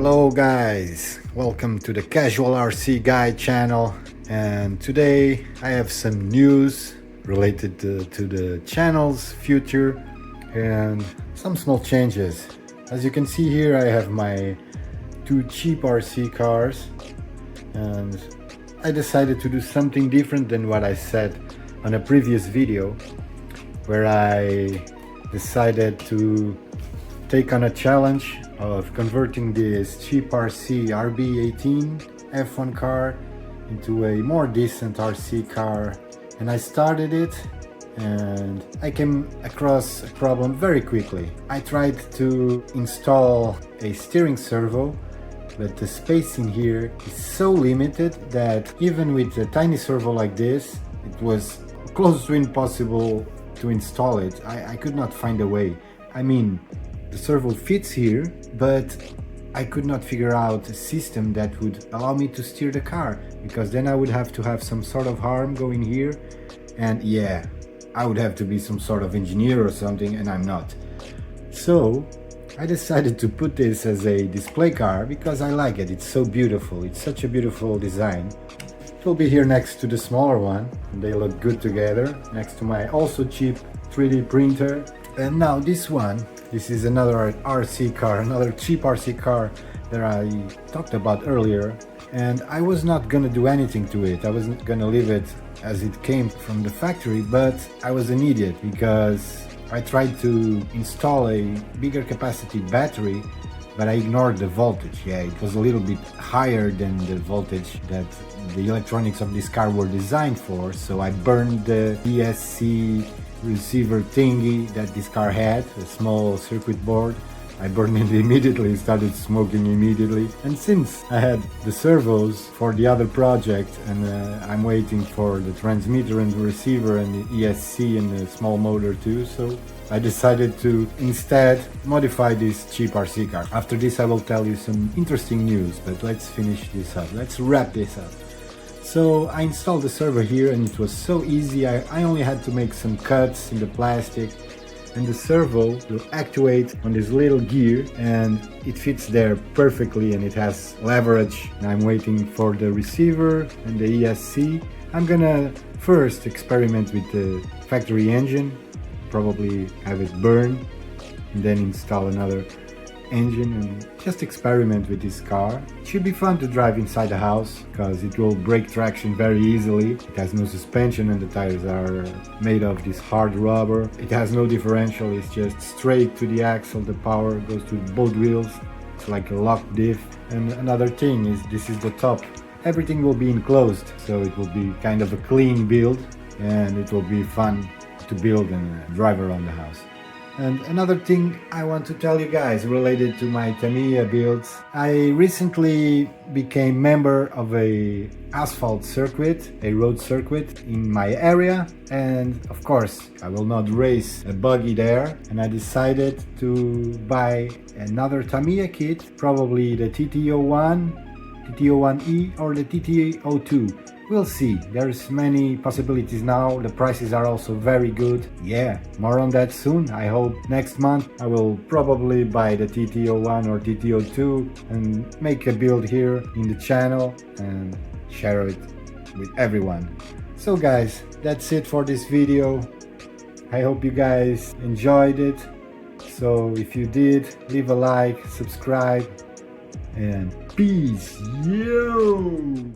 Hello guys, welcome to the Casual RC Guy channel, and today I have some news related to the channel's future and some small changes. As you can see here, I have my two cheap RC cars, and I decided to do something different than what I said on a previous video, where I decided to take on a challenge of converting this cheap RC RB18 F1 car into a more decent RC car. And I started it, and I came across a problem very quickly. I tried to install a steering servo, but the space in here is so limited that even with a tiny servo like this, it was close to impossible to install it. I could not find a way. I mean, the servo fits here, but I could not figure out a system that would allow me to steer the car, because then I would have to have some sort of arm going here, and yeah, I would have to be some sort of engineer or something, and I'm not. So I decided to put this as a display car because I like it. It's so beautiful. It's such a beautiful design. It will be here next to the smaller one, and they look good together, next to my also cheap 3D printer. And now this one, this is another RC car, another cheap RC car that I talked about earlier, and I was not gonna do anything to it. I wasn't gonna leave it as it came from the factory, but I was an idiot because I tried to install a bigger capacity battery, but I ignored the voltage. Yeah, it was a little bit higher than the voltage that the electronics of this car were designed for, so I burned the ESC receiver thingy that this car had, a small circuit board. I burned it immediately, started smoking immediately. And since I had the servos for the other project, and I'm waiting for the transmitter and the receiver and the ESC and the small motor too, so I decided to instead modify this cheap RC car. After this I will tell you some interesting news, but let's finish this up, let's wrap this up. So I installed the servo here, and it was so easy. I only had to make some cuts in the plastic, and the servo will actuate on this little gear, and it fits there perfectly, and it has leverage. And I'm waiting for the receiver and the ESC. I'm gonna first experiment with the factory engine, probably have it burn, and then install another engine and just experiment with this car. It should be fun to drive inside the house because it will break traction very easily. It has no suspension, and the tires are made of this hard rubber. It has no differential, it's just straight to the axle. The power goes to both wheels. It's like a locked diff. And another thing is, this is the top. Everything will be enclosed, so it will be kind of a clean build, and it will be fun to build and drive around the house. And another thing I want to tell you guys related to my Tamiya builds. I recently became member of a asphalt circuit, a road circuit in my area, and of course I will not race a buggy there, and I decided to buy another Tamiya kit, probably the TT01, TT01E or the TT02. We'll see, there's many possibilities now. The prices are also very good. Yeah, more on that soon. I hope next month I will probably buy the TT01 or TT02 and make a build here in the channel and share it with everyone. So guys, that's it for this video. I hope you guys enjoyed it. So if you did, leave a like, subscribe, and peace. Yo!